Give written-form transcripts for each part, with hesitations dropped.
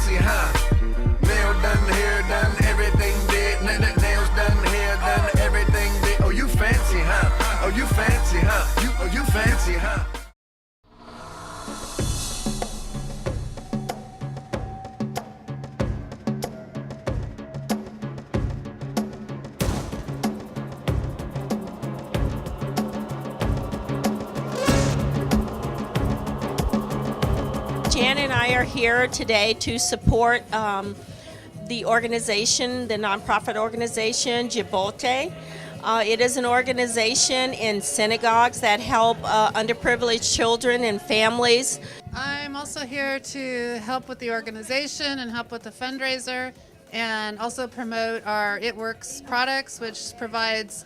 fancy, huh? Nail done, hair done, everything did. Nails done, hair done, everything did. Oh, you fancy, huh? Oh, you fancy, huh? Oh, you fancy, huh? Jan and I are here today to support the organization, the nonprofit organization, Djibonkete. It is an organization in synagogues that help underprivileged children and families. I'm also here to help with the organization and help with the fundraiser, and also promote our It Works products, which provides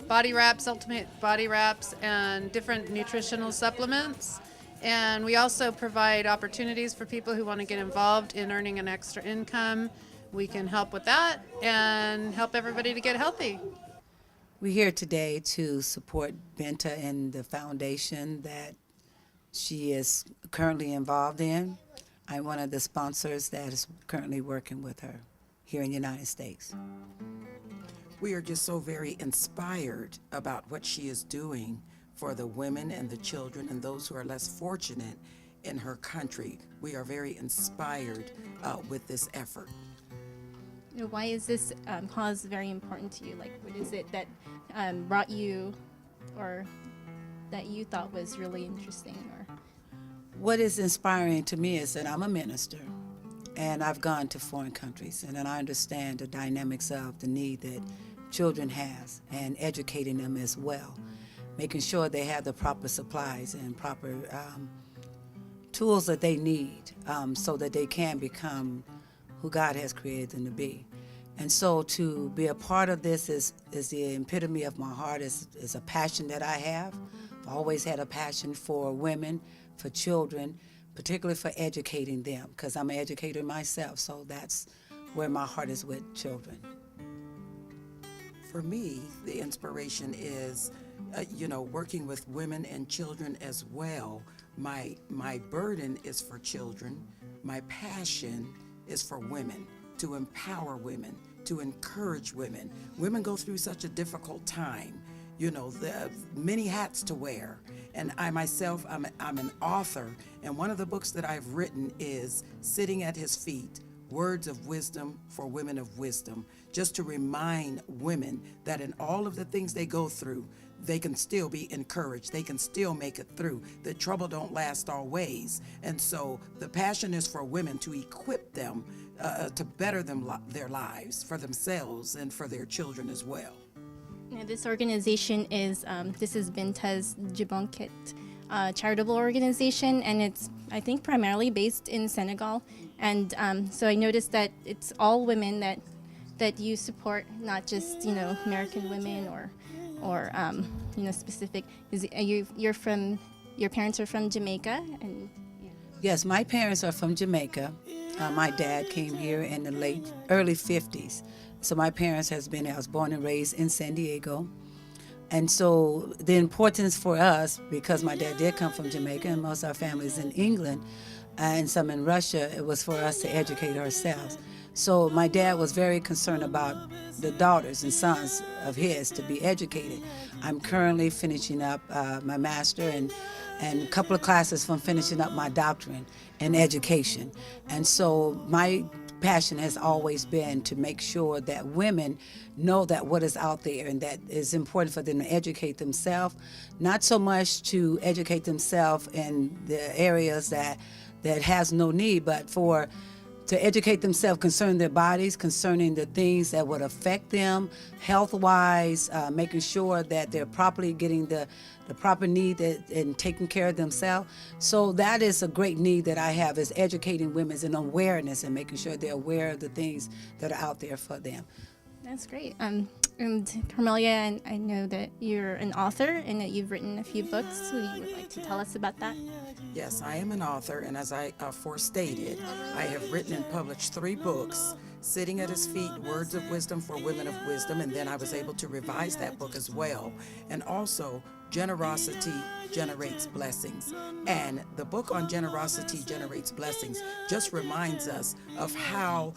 body wraps, ultimate body wraps, and different nutritional supplements. And we also provide opportunities for people who want to get involved in earning an extra income. We can help with that and help everybody to get healthy. We're here today to support Binta and the foundation that she is currently involved in. I'm one of the sponsors that is currently working with her here in the United States. We are just so very inspired about what she is doing for the women and the children and those who are less fortunate in her country. We are very inspired with this effort. Why is this cause very important to you? Like, what is it that brought you, or that you thought was really interesting? Or What is inspiring to me is that I'm a minister, and I've gone to foreign countries, and then I understand the dynamics of the need that children have, and educating them as well, making sure they have the proper supplies and proper tools that they need so that they can become who God has created them to be. And so to be a part of this is the epitome of my heart, is a passion that I have. I've always had a passion for women, for children, particularly for educating them, because I'm an educator myself, so that's where my heart is with children. For me, the inspiration is, working with women and children as well. My burden is for children. My passion is for women, to empower women, to encourage women. Women go through such a difficult time. The many hats to wear. And I myself, I'm an author, and one of the books that I've written is Sitting at His Feet, Words of Wisdom for Women of Wisdom, just to remind women that in all of the things they go through, they can still be encouraged. They can still make it through. The trouble don't last always. And so the passion is for women, to equip them to better their lives, for themselves and for their children as well. Now, this organization is Binta's Djibonkete charitable organization, and it's, I think, primarily based in Senegal. And so I noticed that it's all women that you support, not just American women or specific. Your parents are from Jamaica, and Yes, my parents are from Jamaica. My dad came here in the early 50s. So my parents I was born and raised in San Diego. And so the importance for us, because my dad did come from Jamaica and most of our families in England and some in Russia, it was for us to educate ourselves. So my dad was very concerned about the daughters and sons of his to be educated. I'm currently finishing up my master and a couple of classes from finishing up my doctorate in education. And so my passion has always been to make sure that women know that what is out there, and that it's important for them to educate themselves, not so much to educate themselves in the areas that has no need, but to educate themselves concerning their bodies, concerning the things that would affect them health-wise, making sure that they're properly getting the proper need and taking care of themselves. So that is a great need that I have, is educating women in awareness and making sure they're aware of the things that are out there for them. that's great. And Carmelia, I know that you're an author and that you've written a few books. So you would like to tell us about that? Yes, I am an author, and as I forestated, I have written and published 3 books, Sitting at His Feet, Words of Wisdom for Women of Wisdom, and then I was able to revise that book as well. And also, generosity generates blessings. And the book on generosity generates blessings just reminds us of how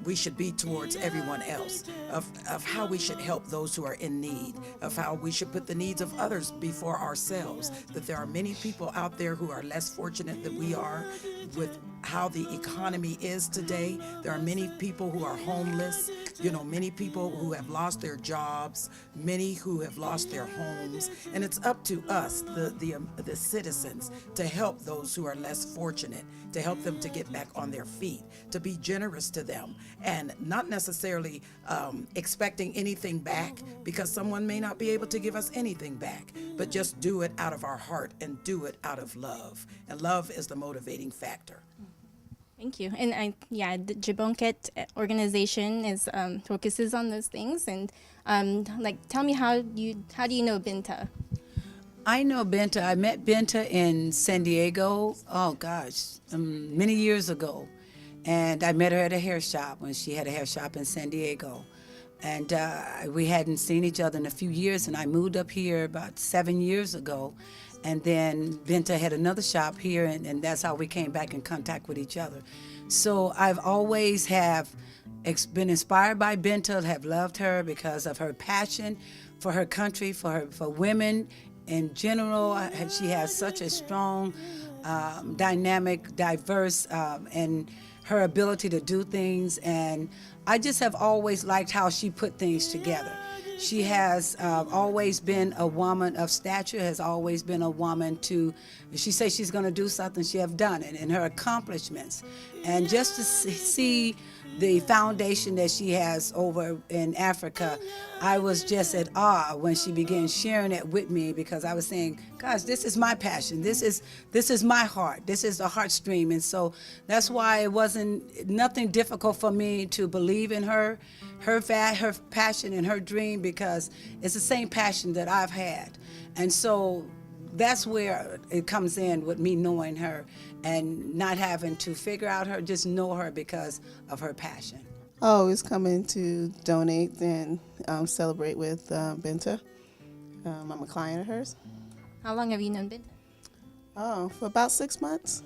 we should be towards everyone else, of how we should help those who are in need, of how we should put the needs of others before ourselves, that there are many people out there who are less fortunate than we are with how the economy is today. There are many people who are homeless, many people who have lost their jobs, many who have lost their homes, and it's up to us, the citizens, to help those who are less fortunate, to help them to get back on their feet, to be generous to them, and not necessarily expecting anything back, because someone may not be able to give us anything back, but just do it out of our heart and do it out of love. And love is the motivating factor. Thank you. And the Djibonkete organization is focuses on those things. And tell me how do you know Binta? I know Binta. I met Binta in San Diego, many years ago. And I met her at a hair shop when she had a hair shop in San Diego. And we hadn't seen each other in a few years, and I moved up here about 7 years ago. And then Binta had another shop here, and that's how we came back in contact with each other. So I've always been inspired by Binta, have loved her because of her passion for her country, for women in general. She has such a strong, dynamic, diverse, and her ability to do things. And I just have always liked how she put things together. She has always been a woman of stature, has always been a woman if she says she's going to do something, she have done it, and her accomplishments. And just to see the foundation that she has over in Africa, I was just at awe when she began sharing it with me, because I was saying, gosh, this is my passion. This is my heart. This is the heartstream. And so that's why it wasn't nothing difficult for me to believe in her passion and her dream, because it's the same passion that I've had. And so that's where it comes in with me knowing her and not having to figure out her, just know her because of her passion. Always coming to donate and celebrate with Binta. I'm a client of hers. How long have you known Binta? Oh, for about 6 months.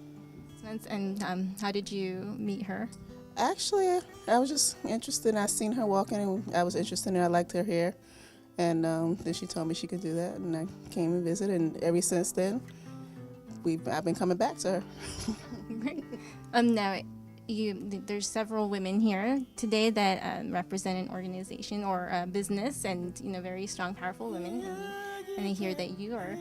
And how did you meet her? Actually, I was just interested. I seen her walking, and I was interested in her. I liked her hair. And then she told me she could do that, and I came and visited, and ever since then, I've been coming back to her. Great. Now, there's several women here today that represent an organization or a business, and very strong, powerful women. And I hear that you are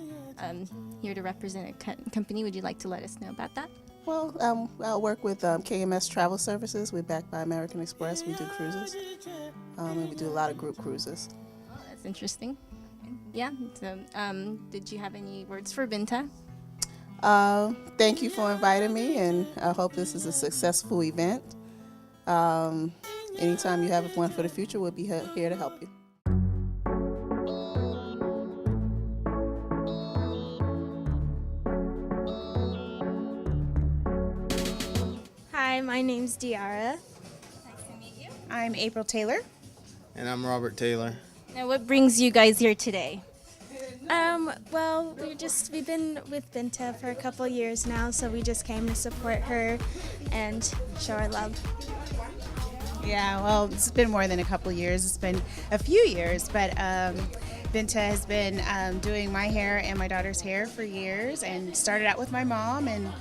here to represent a company. Would you like to let us know about that? Well, I'll work with KMS Travel Services. We're backed by American Express. We do cruises, and we do a lot of group cruises. Oh, that's interesting. Yeah. So, did you have any words for Binta? Thank you for inviting me, and I hope this is a successful event. Anytime you have one for the future, we'll be here to help you. Hi, my name's Diara. Nice to meet you. I'm April Taylor. And I'm Robert Taylor. Now, what brings you guys here today? Well, we've been with Binta for a couple years now, so we just came to support her and show our love. Yeah, well, it's been more than a couple years. It's been a few years, but Binta has been doing my hair and my daughter's hair for years, and started out with my mom and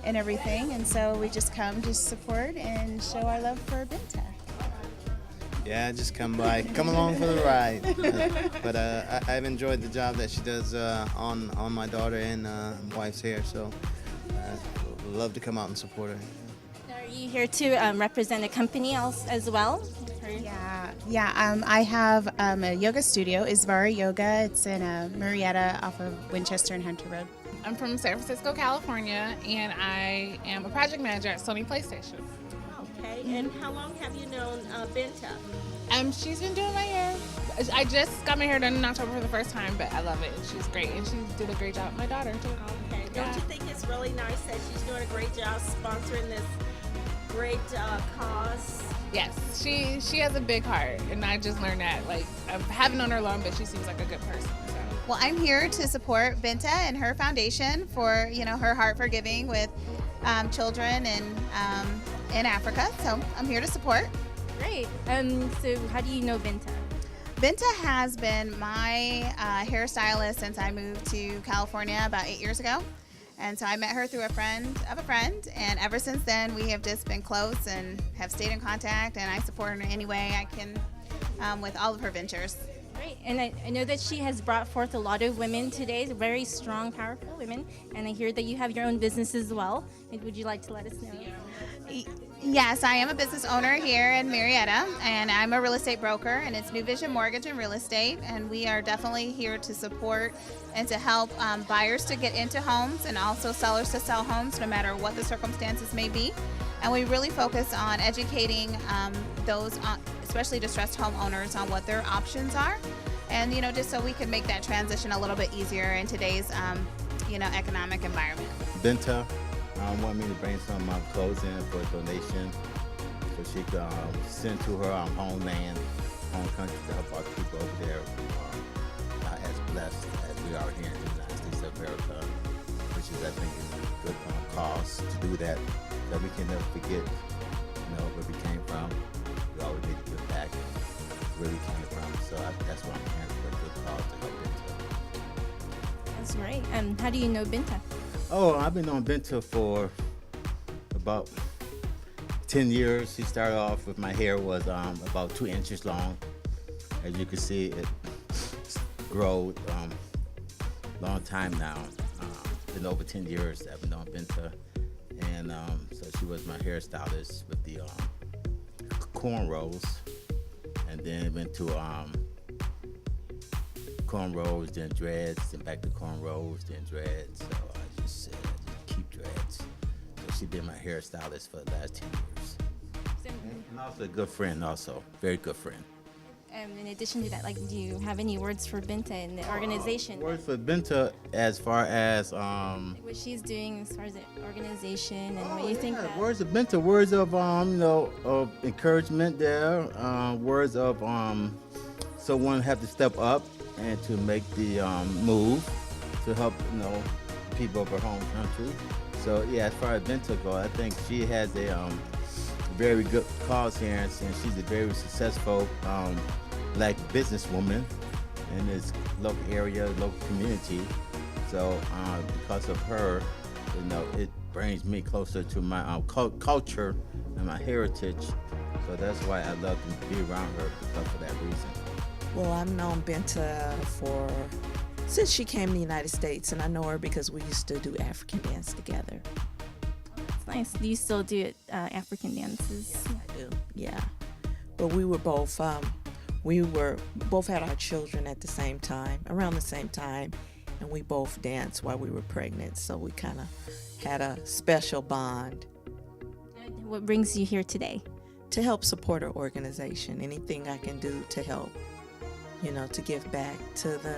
everything, and so we just come to support and show our love for Binta. Yeah, just come along for the ride. But I've enjoyed the job that she does on my daughter and wife's hair, so love to come out and support her. Are you here to represent a company as well? I have a yoga studio, Isvara Yoga. It's in Marietta off of Winchester and Hunter Road. I'm from San Francisco, California, and I am a project manager at Sony PlayStation. Okay, and how long have you known Binta? She's been doing my hair. I just got my hair done in October for the first time, but I love it. She's great, and she did a great job with my daughter, too. Okay, don't you think it's really nice that she's doing a great job sponsoring this great cause? Yes, she has a big heart, and I just learned that. I haven't known her long, but she seems like a good person. So. Well, I'm here to support Binta and her foundation for, her heart for giving with children in Africa. So I'm here to support. Great. So how do you know Binta? Binta has been my hairstylist since I moved to California about 8 years ago. And so I met her through a friend of a friend, and ever since then we have just been close and have stayed in contact, and I support her in any way I can with all of her ventures. Great. And I know that she has brought forth a lot of women today, very strong, powerful women. And I hear that you have your own business as well. Would you like to let us know? Yes, I am a business owner here in Marietta, and I'm a real estate broker, and it's New Vision Mortgage and Real Estate, and we are definitely here to support and to help buyers to get into homes and also sellers to sell homes no matter what the circumstances may be. And we really focus on educating those, especially distressed homeowners, on what their options are, and just so we can make that transition a little bit easier in today's economic environment. Binta wanted me to bring some of my clothes in for a donation so she could send to her homeland, home country, to help our people over there not as blessed as we are here in the United States of America, which is, I think, is a good cause to do that we can never forget, where we came from. We always need to give back where we came from. So that's why I'm here for a good cause to help Binta. That's great. How do you know Binta? Oh, I've been on Binta for about 10 years. She started off with my hair was about 2 inches long. As you can see, it growed long time now. Been over 10 years I've been on Binta. And so she was my hairstylist with the cornrows. And then went to cornrows, then dreads, then back to cornrows, then dreads. So I just said, keep dreads. So she been my hairstylist for the last 10 years. And also a good friend also, very good friend. In addition to that, do you have any words for Binta and the organization? Words for Binta as far as... what she's doing as far as the organization and what you think about. Words of Binta, words of, of encouragement there, words of someone have to step up and to make the move to help, people of her home country. So yeah, as far as Binta goes, I think she has a very good cause here, and she's a very successful Black businesswoman in this local area, local community. So because of her, it brings me closer to my culture and my heritage. So that's why I love to be around her, because of that reason. Well, I've known Binta since she came to the United States, and I know her because we used to do African dance together. It's nice. Do you still do African dances? Yes, I do. Yeah, but we were both had our children at the same time, around the same time, and we both danced while we were pregnant. So we kind of had a special bond. What brings you here today? To help support our organization. Anything I can do to help, to give back to the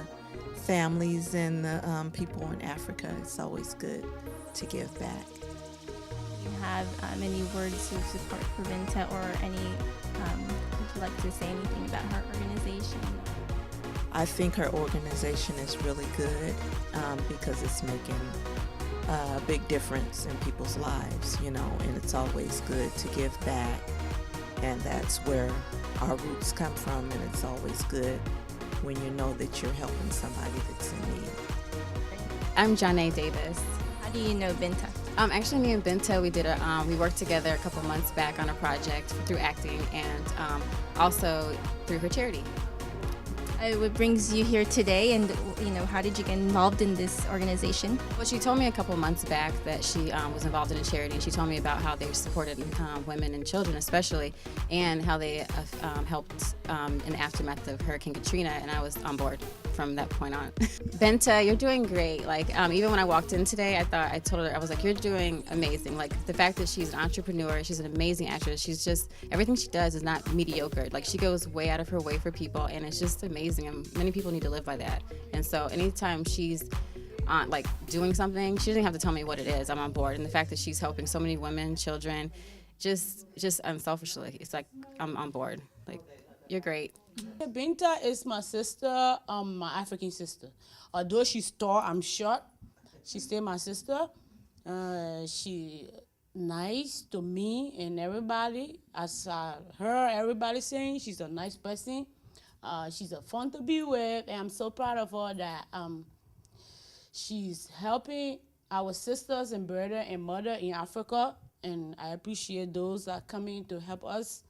families and the people in Africa. It's always good to give back. Do you have any words of support for Binta, or any, would you like to say anything about her organization? I think her organization is really good because it's making a big difference in people's lives, and it's always good to give back. And that's where our roots come from, and it's always good when you know that you're helping somebody that's in need. I'm Janae Davis. How do you know Binta? Actually, me and Binta, we worked together a couple months back on a project through acting, and also through her charity. What brings you here today, and how did you get involved in this organization? Well, she told me a couple months back that she was involved in a charity, and she told me about how they supported women and children especially, and how they helped in the aftermath of Hurricane Katrina, and I was on board from that point on. Binta, you're doing great. Even when I walked in today, I told her, I was like, you're doing amazing. The fact that she's an entrepreneur, she's an amazing actress. She's just, everything she does is not mediocre. She goes way out of her way for people, and it's just amazing. And many people need to live by that. And so anytime she's doing something, she doesn't have to tell me what it is. I'm on board. And the fact that she's helping so many women, children, just unselfishly, it's I'm on board. You're great. Binta is my sister, my African sister. Although she's tall, I'm short, she's still my sister. She nice to me and everybody. As her, everybody saying she's a nice person. She's a fun to be with, and I'm so proud of her that she's helping our sisters and brother and mother in Africa, and I appreciate those that are coming to help us